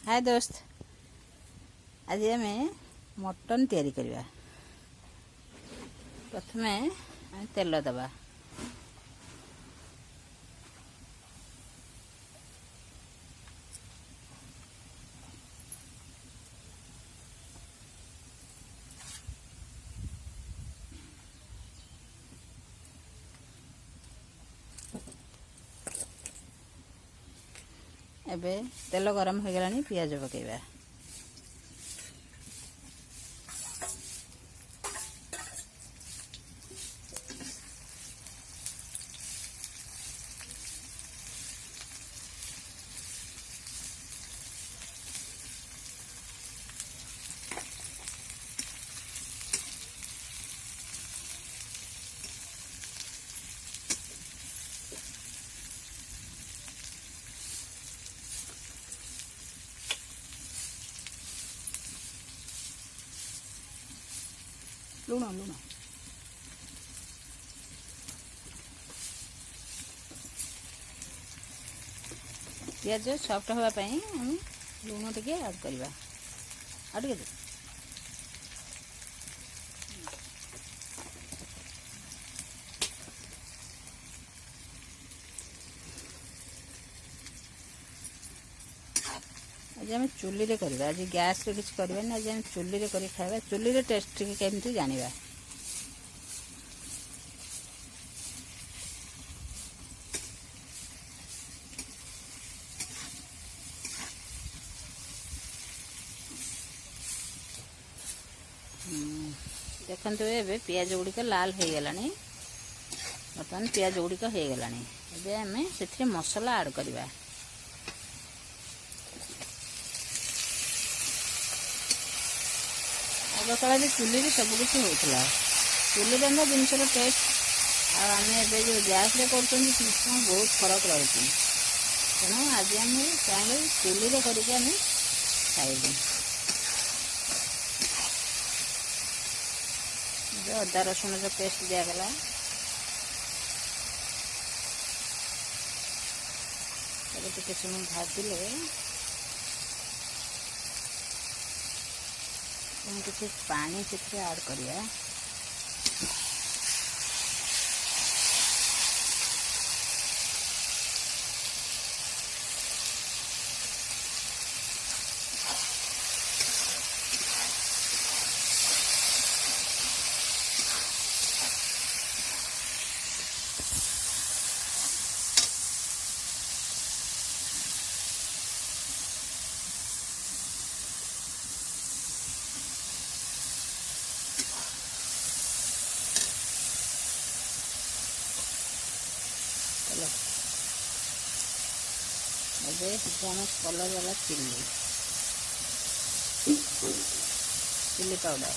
हाय दोस्त, आज आम मटन तैयारी करवा। प्रथम तेल दबा। एबे तेल गरम हो गलानी, पियाज पकेबा। लुण लुण पियाज सॉफ्ट होगापाई लुण टिके ऐड करवा। आगे आज आम चुली रे करवा। आज गैस रे किसी करवानी। आज आम चुली रे कर खावा। चुली रे टेस्ट केमती जानिबा। देखते ए पियाज गुड़िक लाल हो गलानी। बर्तमान पियाज गुड़िक हो गलानी। एबे आमे सेथिरे मसला ऐड करवा। आग काल चुली सबकिछ होता। चुली रंधा जिनसर टेस्ट आम जो गैस रे कर बहुत फरक रही। तेणु आज आम चाहे चुली रे करके आम खाइबू। अदा रसुण जो पेस्ट दिगला। टे समय भाजिले किसी पानी से ऐड करिया। कलर वाला चिल्ली पाउडर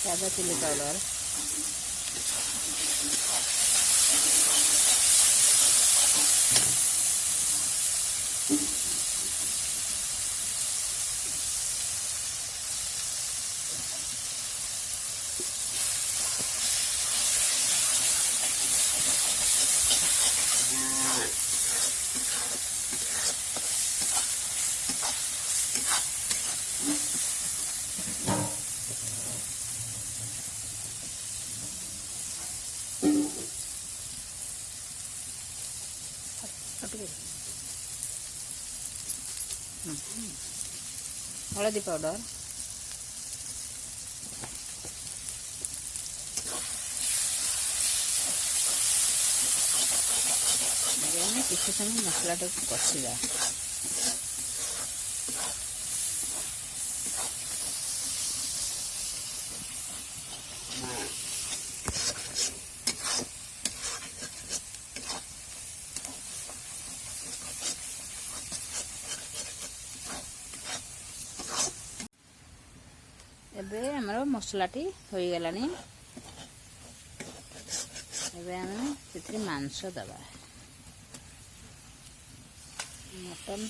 सादा चिल्ली पाउडर हलदी पाउडर किसी समय मसला कषा। ଏବେ ଆମର ମସଲାଟି ହୋଇଗଲାଣି। ଏବେ ଆମେ ସେଥିରେ ମାଂସ ଦେବା। ମଟନ୍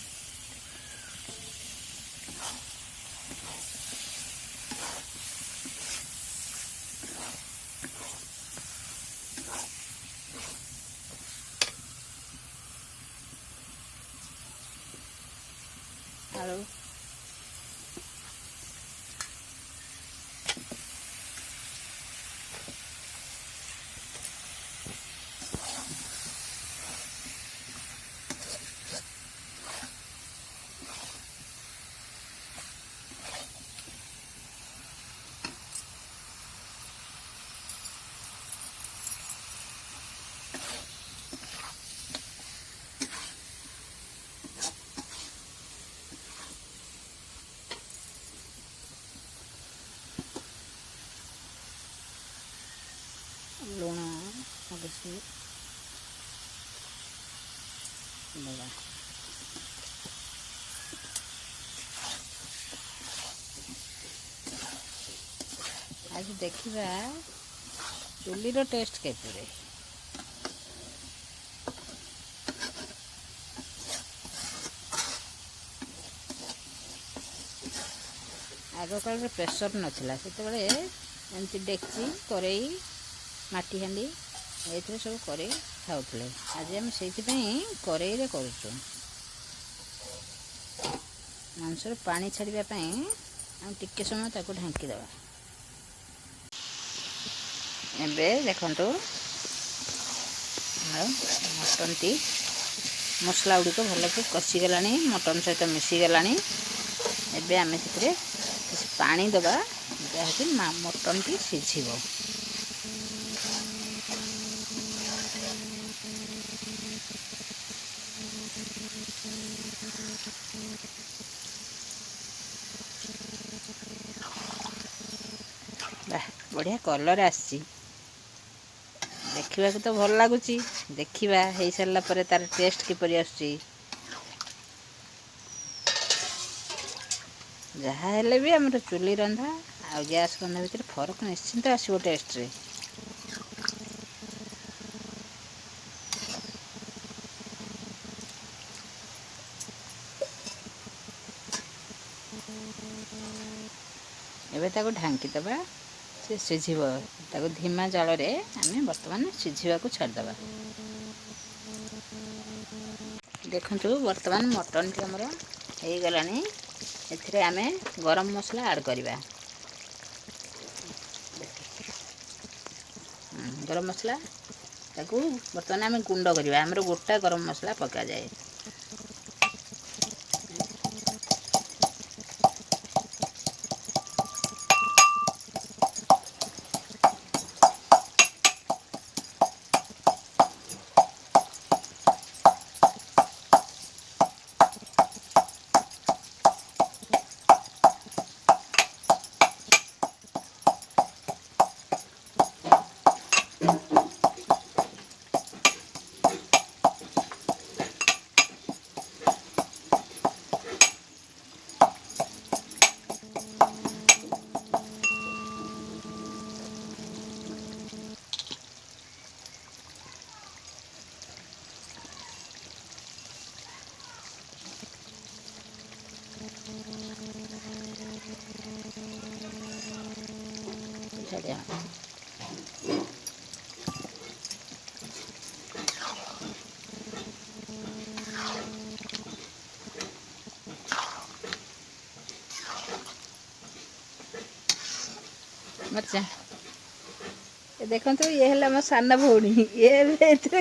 ଆଳୁ ଲୁଣ ହଳଦୀ ଦେବା। ଆଜି ଦେଖିବା ଚୁଲିର ଟେଷ୍ଟ କେତେ। ଆଗକାଳରେ ପ୍ରେସର ନଥିଲା, ସେତେବେଳେ ଏମିତି ଡେକ୍ଚି କରେଇ ମାଟି ହାଣ୍ଡି ଏଇଥିରେ ସବୁ କରେଇ ଖାଉଥିଲେ। ଆଜି ଆମେ ସେଇଥିପାଇଁ କରେଇରେ କରୁଛୁ। ମାଂସରୁ ପାଣି ଛାଡ଼ିବା ପାଇଁ ଆମେ ଟିକେ ସମୟ ତାକୁ ଢାଙ୍କିଦେବା। ଏବେ ଦେଖନ୍ତୁ ଆଉ ମଟନ୍ଟି ମସଲା ଗୁଡ଼ିକ ଭଲକି କଷିଗଲାଣି, ମଟନ୍ ସହିତ ମିଶିଗଲାଣି। ଏବେ ଆମେ ସେଥିରେ କିଛି ପାଣି ଦେବା, ଯାହାକି ମଟନ୍ଟି ସିଝିବ। ବଢ଼ିଆ କଲର୍ ଆସିଛି, ଦେଖିବାକୁ ତ ଭଲ ଲାଗୁଛି। ଦେଖିବା ହେଇସାରିଲା ପରେ ତାର ଟେଷ୍ଟ କିପରି ଆସୁଛି। ଯାହା ହେଲେ ବି ଆମର ଚୁଲି ରନ୍ଧା ଆଉ ଗ୍ୟାସ୍ ରନ୍ଧା ଭିତରେ ଫରକ ନିଶ୍ଚିନ୍ତ ଆସିବ ଟେଷ୍ଟରେ। ଏବେ ତାକୁ ଢାଙ୍କି ଦେବା, ସେ ସିଝିବ। ତାକୁ ଧିମା ଜାଳରେ ଆମେ ବର୍ତ୍ତମାନ ସିଝିବାକୁ ଛାଡ଼ିଦେବା। ଦେଖନ୍ତୁ ବର୍ତ୍ତମାନ ମଟନ୍ଟି ଆମର ହେଇଗଲାଣି। ଏଥିରେ ଆମେ ଗରମ ମସଲା ଆଡ଼୍ କରିବା। ଗରମ ମସଲା ତାକୁ ବର୍ତ୍ତମାନ ଆମେ ଗୁଣ୍ଡ କରିବା। ଆମର ଗୋଟା ଗରମ ମସଲା ପକାଯାଏ। ମରିଚା ଦେଖନ୍ତୁ, ଇଏ ହେଲା ମୋ ସାନ ଭଉଣୀ। ଇଏ ଏଥିରେ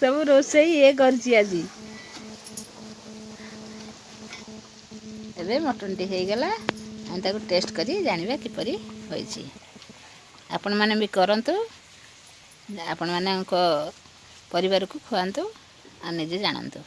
ସବୁ ରୋଷେଇ ଇଏ କରିଛି ଆଜି। ଏବେ ମଟନ୍ଟି ହେଇଗଲା, ଆମେ ତାକୁ ଟେଷ୍ଟ କରି ଜାଣିବା କିପରି ହୋଇଛି। ଆପଣମାନେ ବି କରନ୍ତୁ, ଆପଣମାନଙ୍କ ପରିବାରକୁ ଖୁଆନ୍ତୁ ଆଉ ନିଜେ ଜାଣନ୍ତୁ।